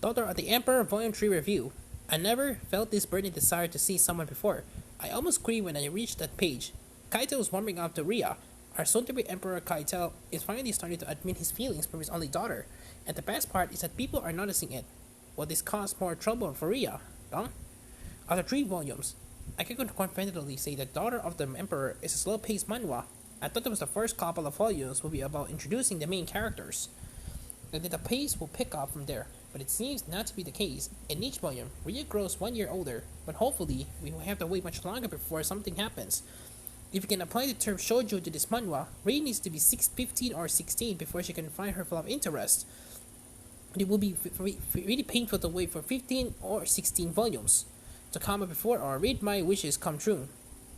Daughter of the Emperor Volume 3 Review. I never felt this burning desire to see someone before. I almost screamed when I reached that page. Kaito is warming up to Ria. Our soon-to-be Emperor Kaito is finally starting to admit his feelings for his only daughter, and the best part is that people are noticing it. Will this cause more trouble for Ria? Huh? After 3 volumes, I can confidently say that Daughter of the Emperor is a slow-paced manhwa. I thought the first couple of volumes would be about introducing the main characters, and that the pace will pick up from there, but it seems not to be the case. In each volume, Ria grows 1 year older, but hopefully we won't have to wait much longer before something happens. If you can apply the term shoujo to this manhwa, Ria needs to be 15 or 16 before she can find her love interest. It will be really painful to wait for 15 or 16 volumes to come before or read my wishes come true.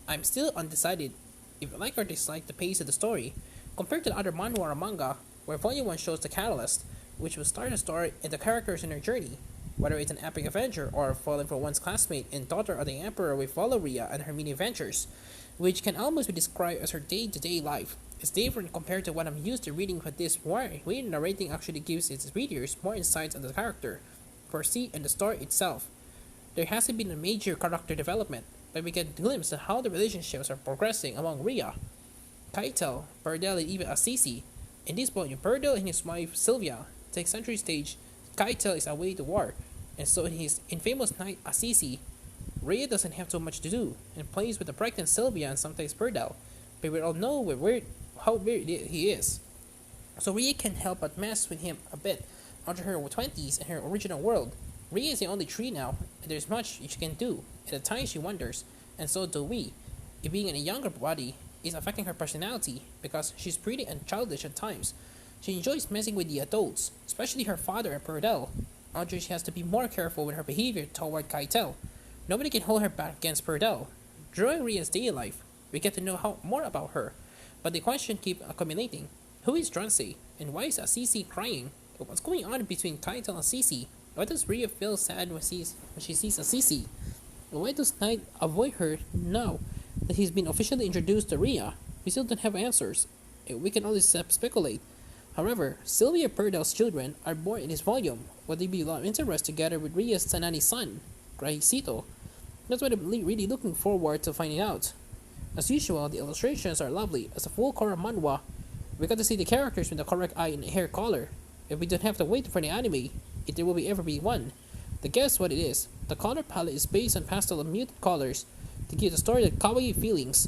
I'm still undecided if I like or dislike the pace of the story, compared to the other manhwa or manga, where Volume 1 shows the catalyst, which will start the story and the characters in their journey. Whether it's an epic adventure or falling for one's classmate in Daughter of the Emperor, we follow Ria and her mini adventures, which can almost be described as her day-to-day life. It's different compared to what I'm used to reading, but this way narrating actually gives its readers more insights on the character, Percy, and the story itself. There hasn't been a major character development, but we get a glimpse of how the relationships are progressing among Ria, Kaito, Burdell, and even Assisi. In this volume, Burdell and his wife Sylvia take center stage. Kaito is away to war, and so in his infamous knight Assisi, Ria doesn't have too much to do and plays with the pregnant Sylvia and sometimes Burdell, but we all know how weird he is. So Ria can't help but mess with him a bit under her 20s in her original world. Ria is the only tree now, and there's much she can do, and at times she wonders, and so do we, if being in a younger body is affecting her personality, because she's pretty and childish at times. She enjoys messing with the adults, especially her father and Perdel. Although she has to be more careful with her behavior toward Keitel. Nobody can hold her back against Perdel. During Ria's daily life, we get to know more about her, but the question keeps accumulating. Who is Drancy, and why is Assisi crying? What's going on between Keitel and Assisi? Why does Ria feel sad when she sees Assisi? Why does Knight avoid her now that he's been officially introduced to Ria? We still don't have answers. We can only speculate. However, Sylvia Purdel's children are born in this volume. Will they be of interest together with Ria's Sanani son, Grahisito? That's what I'm really looking forward to finding out. As usual, the illustrations are lovely. As a full color manhwa, we got to see the characters with the correct eye and hair color. If we don't have to wait for the anime, if there will ever be one. To guess what it is, the color palette is based on pastel and muted colors to give the story the kawaii feelings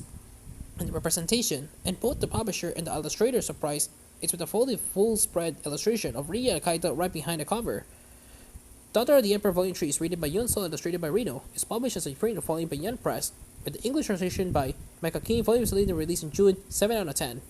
and the representation, and both the publisher and the illustrator surprise is with a fully full spread illustration of Ria and Kaito right behind the cover. Daughter of the Emperor Volume 3 is written by Yun Sol and illustrated by Reno. It's published as a print volume by Yen Press, with the English translation by Michael King. Volume is later released in June, 7 out of 10.